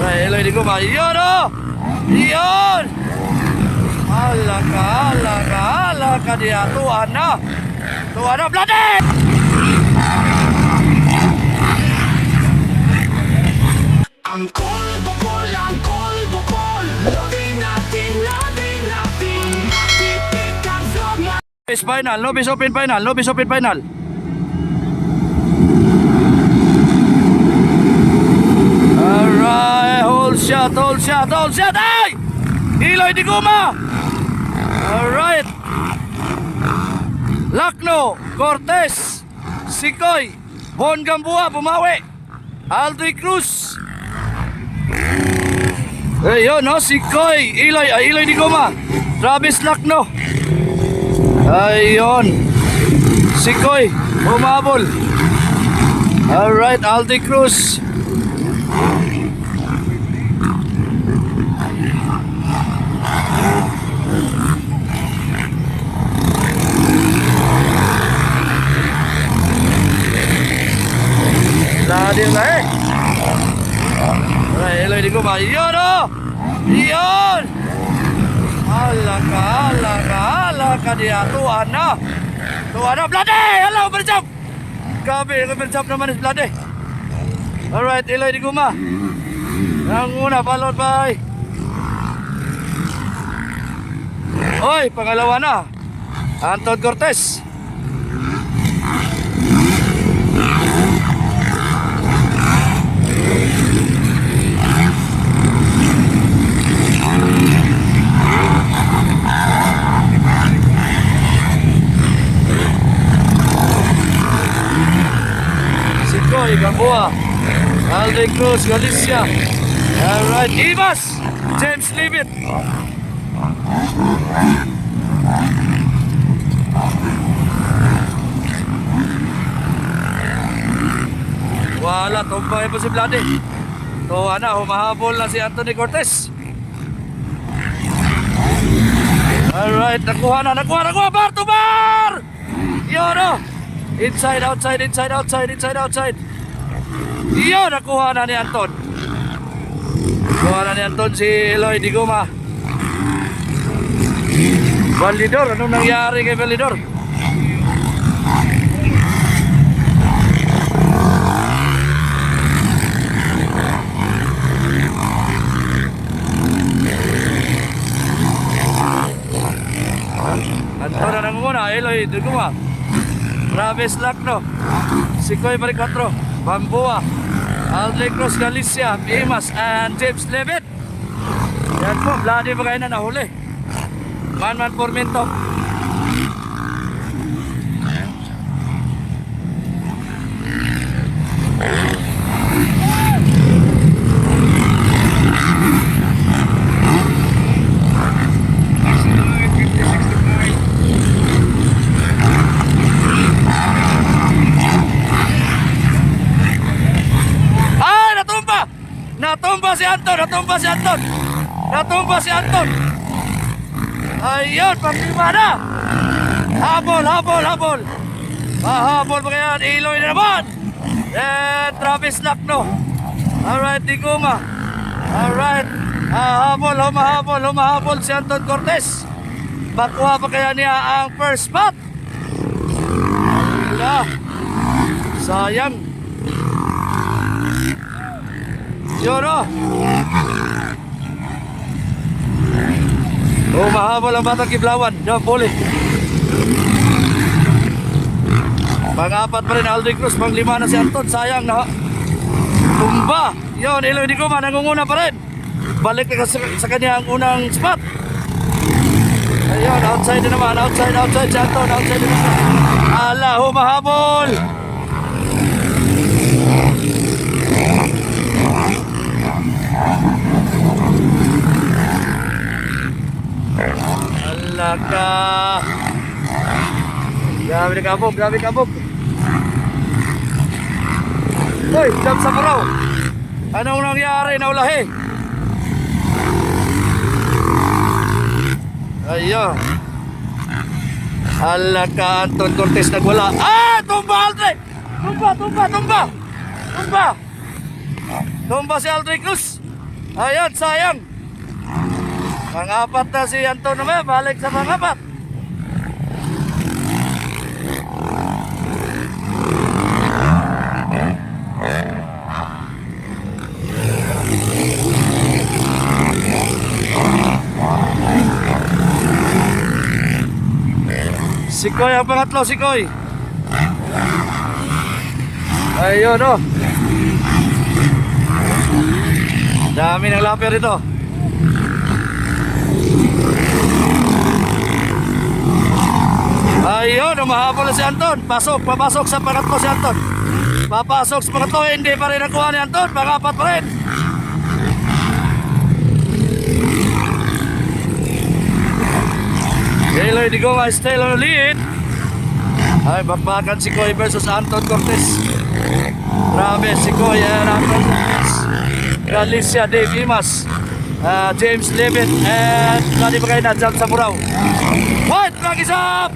Ay, Eloy, di ko ba? Yun, oh! Yun! Hala ka diya. Tuan na, bloody! Angkol, bukol. Loading natin. Titikan vlog na. Final, Nobis Open Final. Alright, hold shot. Ay! Eloy di Guma! Alright. Lacno, Cortez, Sikoy, Bon Gamboa, bumawi. Aldri Cruz. Ayun, no, Sikoy, Eloy di Guma. Travis Lacno. Ayun. Sikoy, bumabol. Alright, Aldri Cruz. Ladim na eh. Alright, Eloy di Guma. Yun, oh! Yun! Hala ka diya. Tuan na, bloody! Hala, overjump! Grabe, overjump naman is bloody. Alright, Eloy di Guma. Ang una, followed by Oy, pangalawa na, Anton Cortez. Sikoy, Gamboa, Aldri Cruz, Galicia. Alright, Ibas, James Leavitt. Wala, tumbay pa si Vlade. Tuwa na, humahabol na si Anthony Cortez. Alright, nakuha, bar to bar! Yun, oh! Inside, outside. Yun, nakuha na ni Anton. Nakuha na ni Anton si Eloy di Guma. Validor, anong nangyari kay Validor? Anton na nangunguna, Eloy di Guma. Travis Lacno, Sikoy Maricotro, Bambua, Aldri Cruz, Galicia, Imas, and James Leavitt. Yan po, Vlade pa kayo na nahuli. Man Formento. Natumba si Anton. Ayun, panglima na. Habol. Mahabol pa kaya Eloy na naman. And Travis Lacno. Alright, di Guma. Alright. Humahabol si Anton Cortez. Makuha pa kaya niya ang first spot. Wala. Sayang. Yun, oh. Mahabol ang Batang Kiblawan. Yan, puli. Pang-apat pa rin Aldri Cruz. Pang-lima na si Anton. Sayang na tumba. Yun, Eloy di Guma nangunguna pa rin. Balik na sa kanya ang unang spot. Ayun, outside na naman. Outside si Anton. Outside na naman. Ala, humahabol. Alaka. Grabe kabog. Hoy, jump sa puraw. Anong nangyari? Naulahi. Ayun. Alaka, Anton Cortez nagwala. Ah! Tumba, Aldri! Tumba! Tumba si Aldrin Cruz. Ayun, sayang. Pangapat na si Anton naman. Balik sa pangapat. Si Koy ang pangatlo, si Koy. Ayun oh. Dami ng lapir ito. Ayun, umahabol na si Anton. Papasok sa pangatlo si Anton. Papasok sa pangatlo, hindi pa rin nakuha ni Anton. Pangapat pa rin. Eloy Digoma still on the lead. Ay, bakbakan si Koy versus Anton Cortez. Grabe si Koy and Anton Cortez. Galicia, Dave Imas, James Levitt, and Lani Bagayna, Jam Samuraw. White flag is up!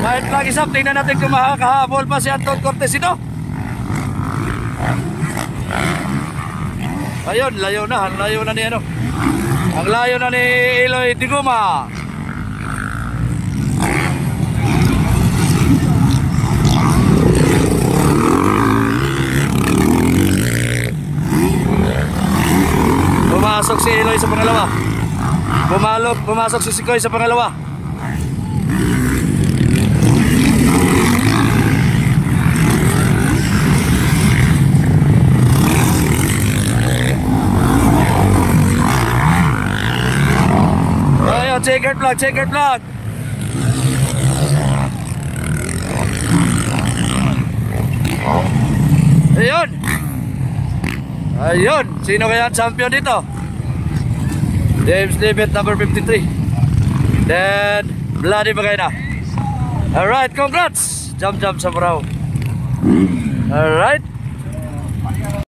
White flag is up. Tingnan natin kung makakahabol pa si Anton Cortez ito. Ayun, layo na. Ang layo na ni ano. Ang layo na ni Eloy Digoma. Pumasok si Eloy sa pangalawa. Pumasok si Sikoy sa pangalawa. Ayun, checkered flag. Ayun, sino kaya ang champion dito? James Levitt, number 53. Then, Bloody Bagayna. Alright, congrats! Jump Samuraw. Alright.